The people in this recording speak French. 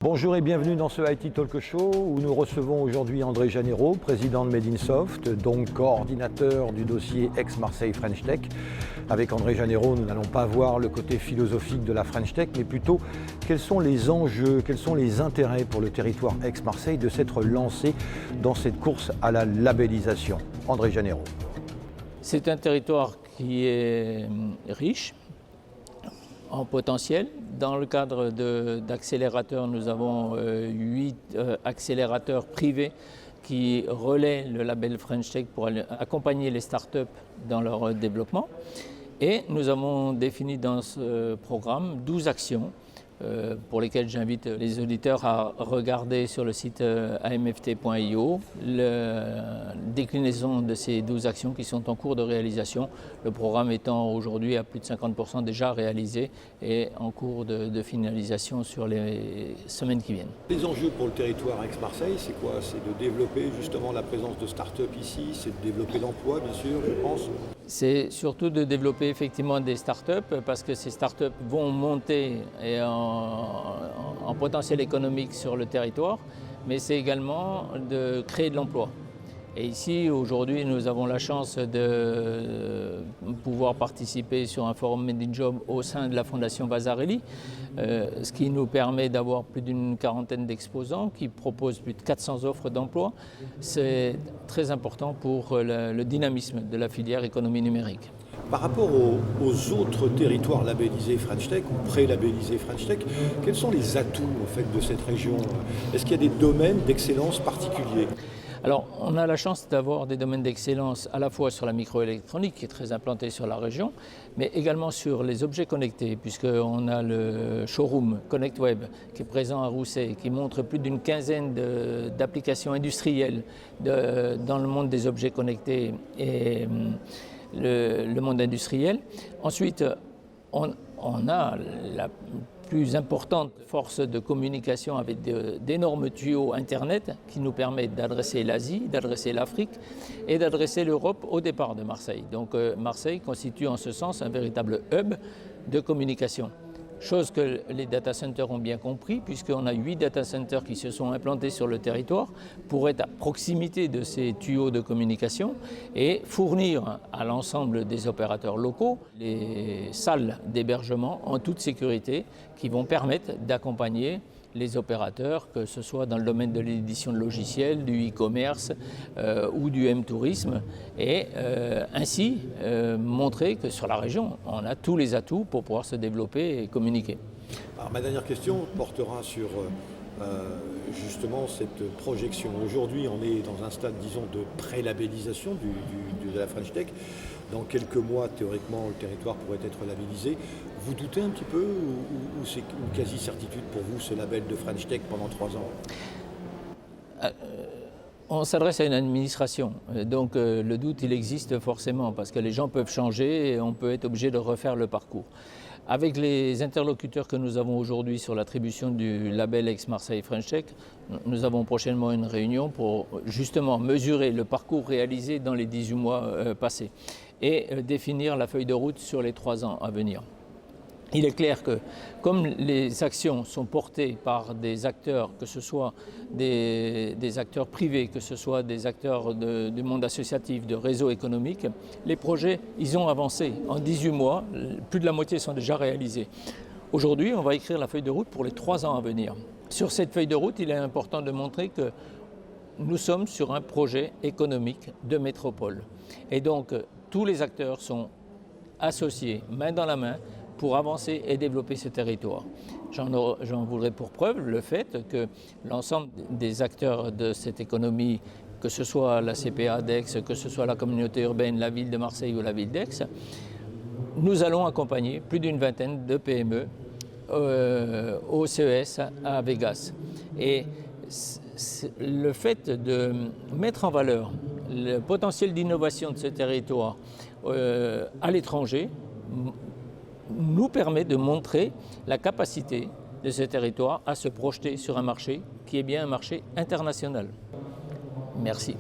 Bonjour et bienvenue dans ce IT Talk Show où nous recevons aujourd'hui André Janero, président de Made in Soft, donc coordinateur du dossier ex-Marseille French Tech. Avec André Janero, nous n'allons pas voir le côté philosophique de la French Tech, mais plutôt quels sont les enjeux, quels sont les intérêts pour le territoire ex-Marseille de s'être lancé dans cette course à la labellisation. André Janero. C'est un territoire qui est riche en potentiel. Dans le cadre d'accélérateurs, nous avons 8 accélérateurs privés qui relaient le label French Tech pour accompagner les startups dans leur développement. Et nous avons défini dans ce programme 12 actions pour lesquelles j'invite les auditeurs à regarder sur le site amft.io la déclinaison de ces 12 actions qui sont en cours de réalisation. Le programme étant aujourd'hui à plus de 50% déjà réalisé et en cours de finalisation sur les semaines qui viennent. Les enjeux pour le territoire ex-Marseille, c'est quoi? C'est de développer justement la présence de start-up ici, c'est de développer l'emploi bien sûr, je pense. C'est surtout de développer effectivement des startups parce que ces startups vont monter en potentiel économique sur le territoire, mais c'est également de créer de l'emploi. Et ici, aujourd'hui, nous avons la chance de pouvoir participer sur un forum Made in Job au sein de la Fondation Vasarely, ce qui nous permet d'avoir plus d'une quarantaine d'exposants qui proposent plus de 400 offres d'emploi. C'est très important pour le dynamisme de la filière économie numérique. Par rapport aux autres territoires labellisés French Tech ou pré-labellisés French Tech, quels sont les atouts en fait, de cette région? Est-ce qu'il y a des domaines d'excellence particuliers? Alors, on a la chance d'avoir des domaines d'excellence à la fois sur la microélectronique, qui est très implantée sur la région, mais également sur les objets connectés, puisqu'on a le showroom Connect Web qui est présent à Rousset, qui montre plus d'une quinzaine d'applications industrielles dans le monde des objets connectés et le monde industriel. Ensuite, on a la plus importante force de communication avec d'énormes tuyaux Internet qui nous permettent d'adresser l'Asie, d'adresser l'Afrique et d'adresser l'Europe au départ de Marseille. Donc Marseille constitue en ce sens un véritable hub de communication. Chose que les data centers ont bien compris, puisqu'on a 8 data centers qui se sont implantés sur le territoire pour être à proximité de ces tuyaux de communication et fournir à l'ensemble des opérateurs locaux les salles d'hébergement en toute sécurité qui vont permettre d'accompagner les opérateurs, que ce soit dans le domaine de l'édition de logiciels, du e-commerce ou du M-tourisme, et ainsi montrer que sur la région, on a tous les atouts pour pouvoir se développer et communiquer. Alors, ma dernière question portera sur justement cette projection. Aujourd'hui, on est dans un stade, disons, de pré-labellisation de la French Tech. Dans quelques mois, théoriquement, le territoire pourrait être labellisé. Vous doutez un petit peu ou c'est une quasi-certitude pour vous, ce label de French Tech pendant 3 ans? On s'adresse à une administration, donc le doute il existe forcément parce que les gens peuvent changer et on peut être obligé de refaire le parcours. Avec les interlocuteurs que nous avons aujourd'hui sur l'attribution du label ex-Marseille French Tech, nous avons prochainement une réunion pour justement mesurer le parcours réalisé dans les 18 mois passés et définir la feuille de route sur les 3 ans à venir. Il est clair que comme les actions sont portées par des acteurs, que ce soit des acteurs privés, que ce soit des acteurs du monde associatif, de réseaux économiques, les projets, ils ont avancé. En 18 mois, plus de la moitié sont déjà réalisés. Aujourd'hui, on va écrire la feuille de route pour les 3 ans à venir. Sur cette feuille de route, il est important de montrer que nous sommes sur un projet économique de métropole. Et donc, tous les acteurs sont associés, main dans la main, pour avancer et développer ce territoire. J'en voudrais pour preuve le fait que l'ensemble des acteurs de cette économie, que ce soit la CPA d'Aix, que ce soit la communauté urbaine, la ville de Marseille ou la ville d'Aix, nous allons accompagner plus d'une vingtaine de PME au CES à Vegas. Et le fait de mettre en valeur le potentiel d'innovation de ce territoire à l'étranger nous permet de montrer la capacité de ce territoire à se projeter sur un marché qui est bien un marché international. Merci.